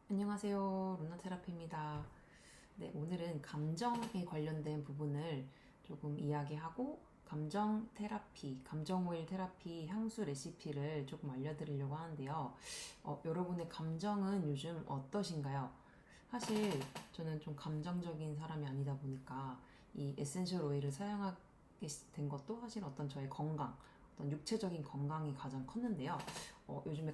안녕하세요. 루나테라피입니다. 네, 오늘은 감정에 관련된 부분을 조금 이야기하고 감정 테라피, 감정 오일 테라피 향수 레시피를 조금 알려드리려고 하는데요. 여러분의 감정은 요즘 어떠신가요? 사실 저는 좀 감정적인 사람이 아니다 보니까 이 에센셜 오일을 사용하게 된 것도 사실 어떤 저의 건강, 어떤 육체적인 건강이 가장 컸는데요. 요즘에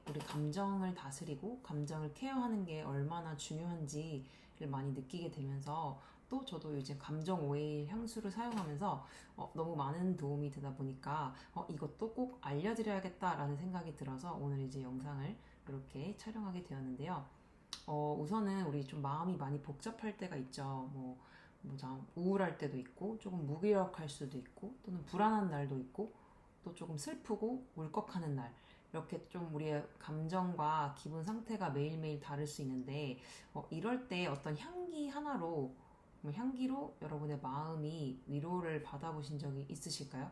우리 감정을 다스리고 감정을 케어하는 게 얼마나 중요한지를 많이 느끼게 되면서 또 저도 요즘 감정 오일 향수를 사용하면서 너무 많은 도움이 되다 보니까 이것도 꼭 알려드려야겠다라는 생각이 들어서 오늘 이제 영상을 이렇게 촬영하게 되었는데요. 우선은 우리 좀 마음이 많이 복잡할 때가 있죠. 우울할 때도 있고, 조금 무기력할 수도 있고, 또는 불안한 날도 있고, 또 조금 슬프고 울컥하는 날. 이렇게 좀 우리의 감정과 기분 상태가 매일매일 다를 수 있는데, 이럴 때 어떤 향기 하나로, 뭐 향기로 여러분의 마음이 위로를 받아보신 적이 있으실까요?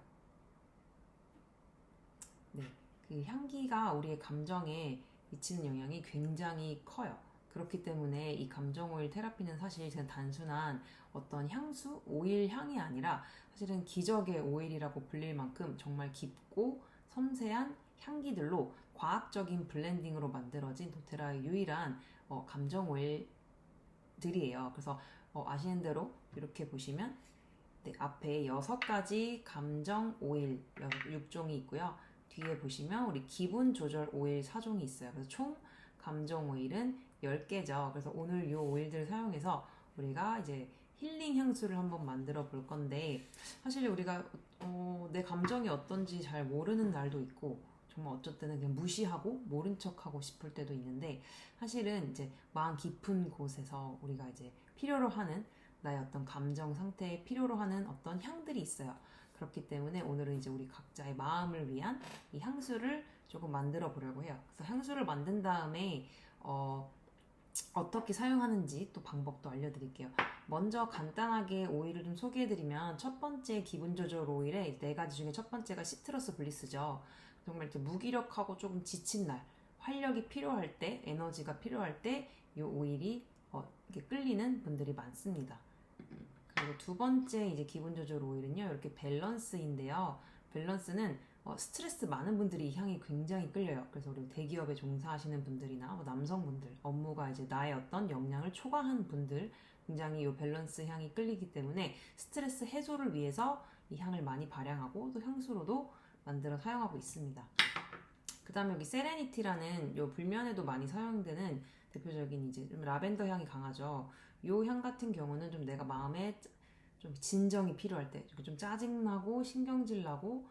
네. 그 향기가 우리의 감정에 미치는 영향이 굉장히 커요. 그렇기 때문에 이 감정 오일 테라피는 사실 그냥 단순한 어떤 향수, 오일 향이 아니라 사실은 기적의 오일이라고 불릴 만큼 정말 깊고 섬세한 향기들로 과학적인 블렌딩으로 만들어진 도테라의 유일한 감정 오일들이에요. 그래서 아시는 대로 이렇게 보시면 네, 앞에 6가지 감정 오일 6종이 있고요. 뒤에 보시면 우리 기분 조절 오일 4종이 있어요. 그래서 총 감정 오일은 10개죠. 그래서 오늘 이 오일들을 사용해서 우리가 이제 힐링 향수를 한번 만들어 볼 건데 사실 우리가 내 감정이 어떤지 잘 모르는 날도 있고 정말 어쩔 때는 그냥 무시하고 모른 척하고 싶을 때도 있는데 사실은 이제 마음 깊은 곳에서 우리가 이제 필요로 하는 나의 어떤 감정 상태에 필요로 하는 어떤 향들이 있어요. 그렇기 때문에 오늘은 이제 우리 각자의 마음을 위한 이 향수를 조금 만들어 보려고 해요. 그래서 향수를 만든 다음에 어떻게 사용하는지 또 방법도 알려드릴게요. 먼저 간단하게 오일을 좀 소개해드리면 첫 번째 기분 조절 오일의 4가지 중에 첫 번째가 시트러스 블리스죠. 정말 이렇게 무기력하고 조금 지친 날, 활력이 필요할 때, 에너지가 필요할 때 이 오일이 이렇게 끌리는 분들이 많습니다. 그리고 두 번째 이제 기분 조절 오일은요, 이렇게 밸런스인데요. 밸런스는 스트레스 많은 분들이 이 향이 굉장히 끌려요. 그래서 우리 대기업에 종사하시는 분들이나 뭐 남성분들, 업무가 이제 나의 어떤 역량을 초과한 분들, 굉장히 이 밸런스 향이 끌리기 때문에 스트레스 해소를 위해서 이 향을 많이 발향하고 또 향수로도 만들어 사용하고 있습니다. 그 다음에 여기 세레니티라는 요 불면에도 많이 사용되는 대표적인 이제 좀 라벤더 향이 강하죠. 요 향 같은 경우는 좀 내가 마음에 좀 진정이 필요할 때, 좀 짜증나고 신경질 나고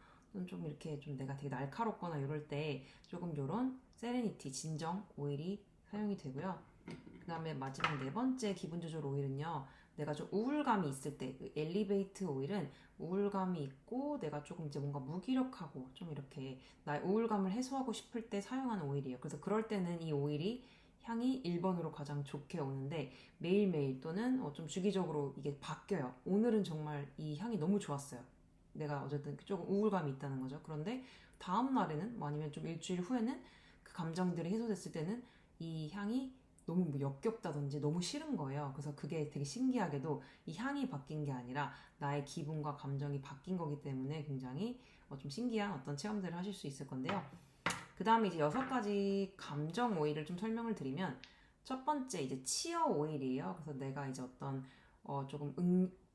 좀 이렇게 좀 내가 되게 날카롭거나 이럴 때 조금 요런 세레니티 진정 오일이 사용이 되고요. 그 다음에 마지막 4번째 기분 조절 오일은요. 내가 좀 우울감이 있을 때, 그 엘리베이트 오일은 우울감이 있고 내가 조금 이제 뭔가 무기력하고 좀 이렇게 나의 우울감을 해소하고 싶을 때 사용하는 오일이에요. 그래서 그럴 때는 이 오일이 향이 1번으로 가장 좋게 오는데 매일매일 또는 좀 주기적으로 이게 바뀌어요. 오늘은 정말 이 향이 너무 좋았어요. 내가 어쨌든 조금 우울감이 있다는 거죠. 그런데 다음 날에는 뭐 아니면 좀 일주일 후에는 그 감정들이 해소됐을 때는 이 향이 너무 뭐 역겹다든지 너무 싫은 거예요. 그래서 그게 되게 신기하게도 이 향이 바뀐 게 아니라 나의 기분과 감정이 바뀐 거기 때문에 굉장히 좀 신기한 어떤 체험들을 하실 수 있을 건데요. 그 다음에 이제 6가지 감정 오일을 좀 설명을 드리면 첫 번째 이제 치어 오일이에요. 그래서 내가 이제 어떤 조금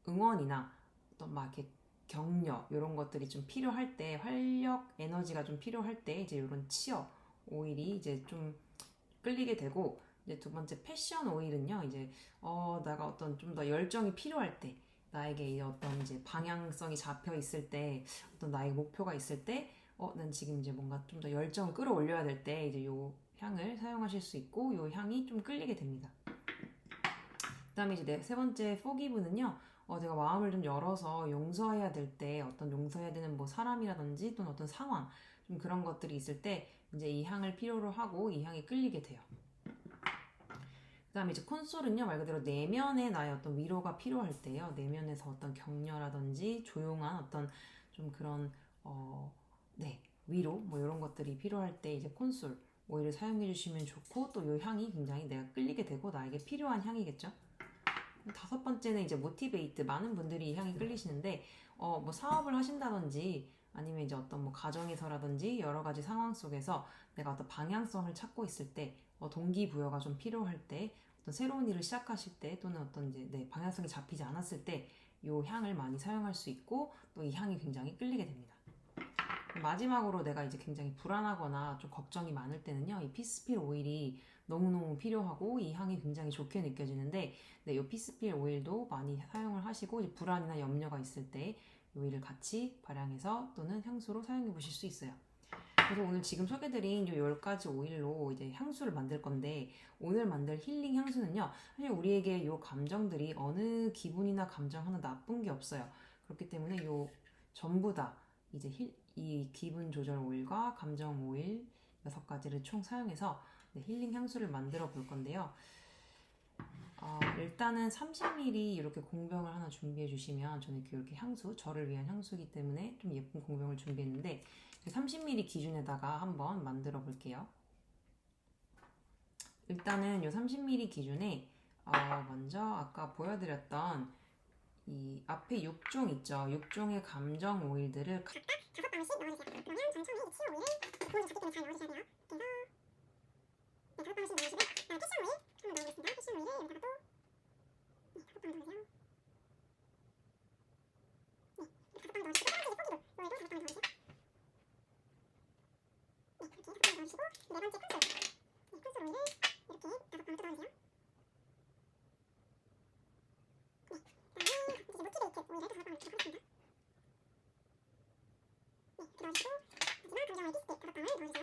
응원이나 어떤 막 이렇게 격려 이런 것들이 좀 필요할 때 활력 에너지가 좀 필요할 때 이제 이런 치어 오일이 이제 좀 끌리게 되고 이제 두 번째 패션 오일은요 이제 내가 어떤 좀 더 열정이 필요할 때 나에게 이 어떤 이제 방향성이 잡혀 있을 때 어떤 나의 목표가 있을 때 난 지금 이제 뭔가 좀 더 열정을 끌어올려야 될 때 이제 요 향을 사용하실 수 있고 요 향이 좀 끌리게 됩니다. 그다음에 이제 세 번째 포기브는요. 내가 마음을 좀 열어서 용서해야 될 때 어떤 용서해야 되는 뭐 사람이라든지 또는 어떤 상황 좀 그런 것들이 있을 때 이제 이 향을 필요로 하고 이 향이 끌리게 돼요. 그다음에 이제 콘솔은요 말 그대로 내면의 나의 어떤 위로가 필요할 때요. 내면에서 어떤 격려라든지 조용한 어떤 좀 그런 네 위로 뭐 이런 것들이 필요할 때 이제 콘솔 오일을 사용해 주시면 좋고, 또 이 향이 굉장히 내가 끌리게 되고 나에게 필요한 향이겠죠. 다섯 번째는 이제 모티베이트. 많은 분들이 이 향이 끌리시는데, 뭐 사업을 하신다든지 아니면 이제 어떤 뭐 가정에서라든지 여러 가지 상황 속에서 내가 어떤 방향성을 찾고 있을 때, 동기부여가 좀 필요할 때, 어떤 새로운 일을 시작하실 때, 또는 어떤 이제 방향성이 잡히지 않았을 때 이 향을 많이 사용할 수 있고, 또 이 향이 굉장히 끌리게 됩니다. 마지막으로 내가 이제 굉장히 불안하거나 좀 걱정이 많을 때는요, 이 피스필 오일이 너무너무 필요하고 이 향이 굉장히 좋게 느껴지는데, 네, 이 피스필 오일도 많이 사용을 하시고, 이제 불안이나 염려가 있을 때 이 오일을 같이 발향해서 또는 향수로 사용해 보실 수 있어요. 그래서 오늘 지금 소개드린 이 10가지 오일로 이제 향수를 만들 건데, 오늘 만들 힐링 향수는요, 사실 우리에게 이 감정들이 어느 기분이나 감정 하나 나쁜 게 없어요. 그렇기 때문에 이 전부 다 이제 이 기분 조절 오일과 감정 오일 6가지를 총 사용해서 힐링 향수를 만들어 볼 건데요. 일단은 30ml 이렇게 공병을 하나 준비해 주시면, 저는 이렇게 향수, 저를 위한 향수이기 때문에 좀 예쁜 공병을 준비했는데 30ml 기준에다가 한번 만들어 볼게요. 일단은 이 30ml 기준에 먼저 아까 보여드렸던 이 앞에 6종 있죠. 6종의 감정 오일들을 각각 5방울씩 넣어주세요. 그러면 저는 처음에 치유 오일을 기본으로 적기 때문에 잘 넣어주셔야 돼요. 그래서 네, 5방울씩 넣어주시고, 패션 오일 한번 넣어보겠습니다. 패션 오일을 여기다가 또 5방울 넣어주세요. 네, 이렇게 5방울 넣어주시고, 첫 번째 포기도 오일도 5방울 넣어주세요. 네, 이렇게 5방울 넣어주시고, 네 번째 콘솔, 네, 콘솔 오일을 이렇게 5방울 또 넣어주세요. 네, 그다음에 이제 모티베이트 오일을 또 5방울 넣도록 하겠습니다. 네, 이렇게 넣어주시고, 마지막 감정 오일 피스필 5방울 넣어주세요. 이렇게 해서 감정 오일 6가지를 각각 5방울씩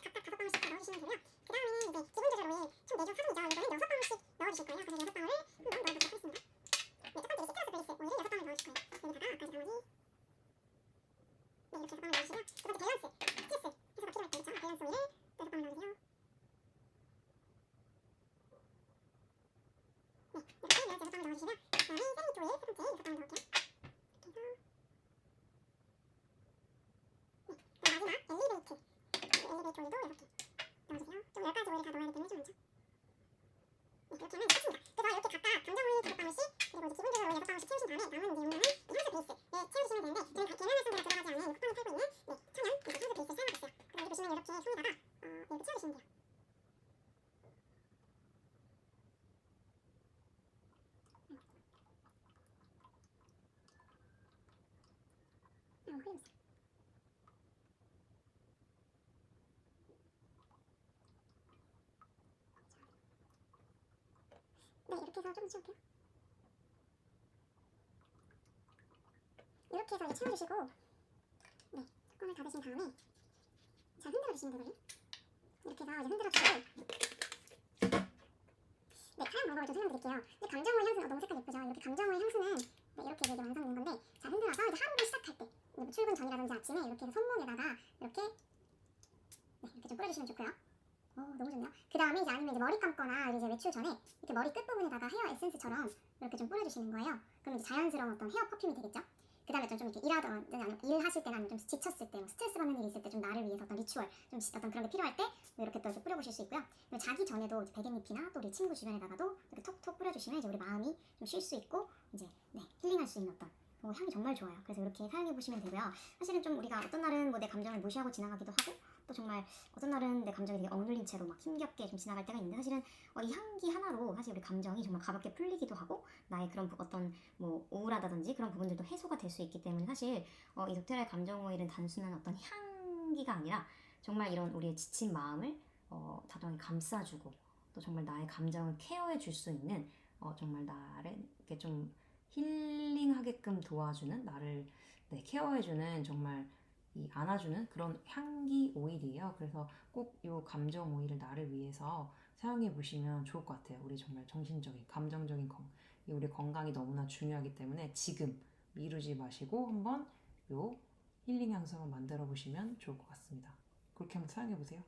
다 넣어주시면 되고요. 그 다음에는 이제 기분 조절 오일 총 4종 3이죠. 이거는 6방울씩 넣어주실 거예요. 그래서 6방울을 한번 넣어보도록 하겠습니다. 네, 첫 번째 시트러스 베이스 오일을 6방울 넣어줄 거예요. 여기다가 아까 방울이 네, 이렇게 6방울 넣어주시고요. 두 번째 밸런스, 스트레스 해소가 필요할 때 있죠. 밸런스 오일을 또 6방울 넣어주세요. 네, 이렇게 밸런스 6방울 넣어주시고요. 그 다음에 세레니티 오일 세 번째 6방울 넣을게요. 이렇게 해서 네, 마지막 엘리베이트 오일도 이렇게 넣어주세요. 좀 10가지 오일을 다 넣어야 되기 때문에 좀 많죠. 네, 이렇게 하면 끝입니다. 그래서 이렇게 각각 감정 오일 5방울씩, 그리고 이제 기분 조절 오일 6방울씩 채우신 다음에 남은 이제 용량은 이 향수 베이스에 채워주시면 되는데, 저는 계면한 성분이 들어가지 않은 쿠팡에 팔고 있는 천연 이제 향수 베이스를 사용하고 있어요. 그럼 여기 보시면 이렇게 손에다가 이렇게 채워주시면 돼요. 흘렸어요. 네, 이렇게 해서 조금 채울게요. 이렇게 해서 이제 채워주시고, 네, 뚜껑을 닫으신 다음에 잘 흔들어주시면 되거든요. 이렇게 해서 이제 흔들어주시고, 네, 사용 방법을 좀 설명드릴게요. 이제 감정오일 향수는 너무 색깔 예쁘죠? 이렇게 감정오일 향수는 네, 이렇게 이제 완성된 건데, 잘 흔들어서 이제 하루를 시작할 때, 뭐 출근 전이라든지 아침에 이렇게 해서 손목에다가 이렇게 네, 이렇게 좀 뿌려주시면 좋고요. 너무 좋네요. 그 다음에 이제 아니면 이제 머리 감거나 이제 외출 전에 이렇게 머리 끝부분에다가 헤어 에센스처럼 이렇게 좀 뿌려주시는 거예요. 그럼 이제 자연스러운 어떤 헤어 퍼퓸이 되겠죠? 그 다음에 좀 이렇게 일하던 아니면 일하실 때나 아니면 좀 지쳤을 때, 뭐 스트레스 받는 일이 있을 때 좀 나를 위해서 어떤 리추얼, 좀 어떤 그런 게 필요할 때 이렇게 또 이렇게 뿌려보실 수 있고요. 그리고 자기 전에도 이제 베갯잎이나 또 우리 친구 주변에다가도 이렇게 톡톡 뿌려주시면 이제 우리 마음이 좀 쉴 수 있고 이제 네, 힐링할 수 있는 어떤 향이 정말 좋아요. 그래서 이렇게 사용해 보시면 되고요. 사실은 좀 우리가 어떤 날은 뭐 내 감정을 무시하고 지나가기도 하고, 또 정말 어떤 날은 내 감정이 되게 억눌린 채로 막 힘겹게 좀 지나갈 때가 있는데, 사실은 이 향기 하나로 사실 우리 감정이 정말 가볍게 풀리기도 하고, 나의 그런 어떤 뭐 우울하다든지 그런 부분들도 해소가 될 수 있기 때문에, 사실 이 도테라의 감정 오일은 단순한 어떤 향기가 아니라 정말 이런 우리의 지친 마음을 다정히 감싸주고, 또 정말 나의 감정을 케어해 줄 수 있는 정말 나를 이렇게 좀 힐링하게끔 도와주는, 나를 케어해주는, 정말 이 안아주는 그런 향기 오일이에요. 그래서 꼭 이 감정 오일을 나를 위해서 사용해 보시면 좋을 것 같아요. 우리 정말 정신적인, 감정적인 우리 건강이 너무나 중요하기 때문에 지금 미루지 마시고 한번 요 힐링 향수 한번 만들어 보시면 좋을 것 같습니다. 그렇게 한번 사용해 보세요.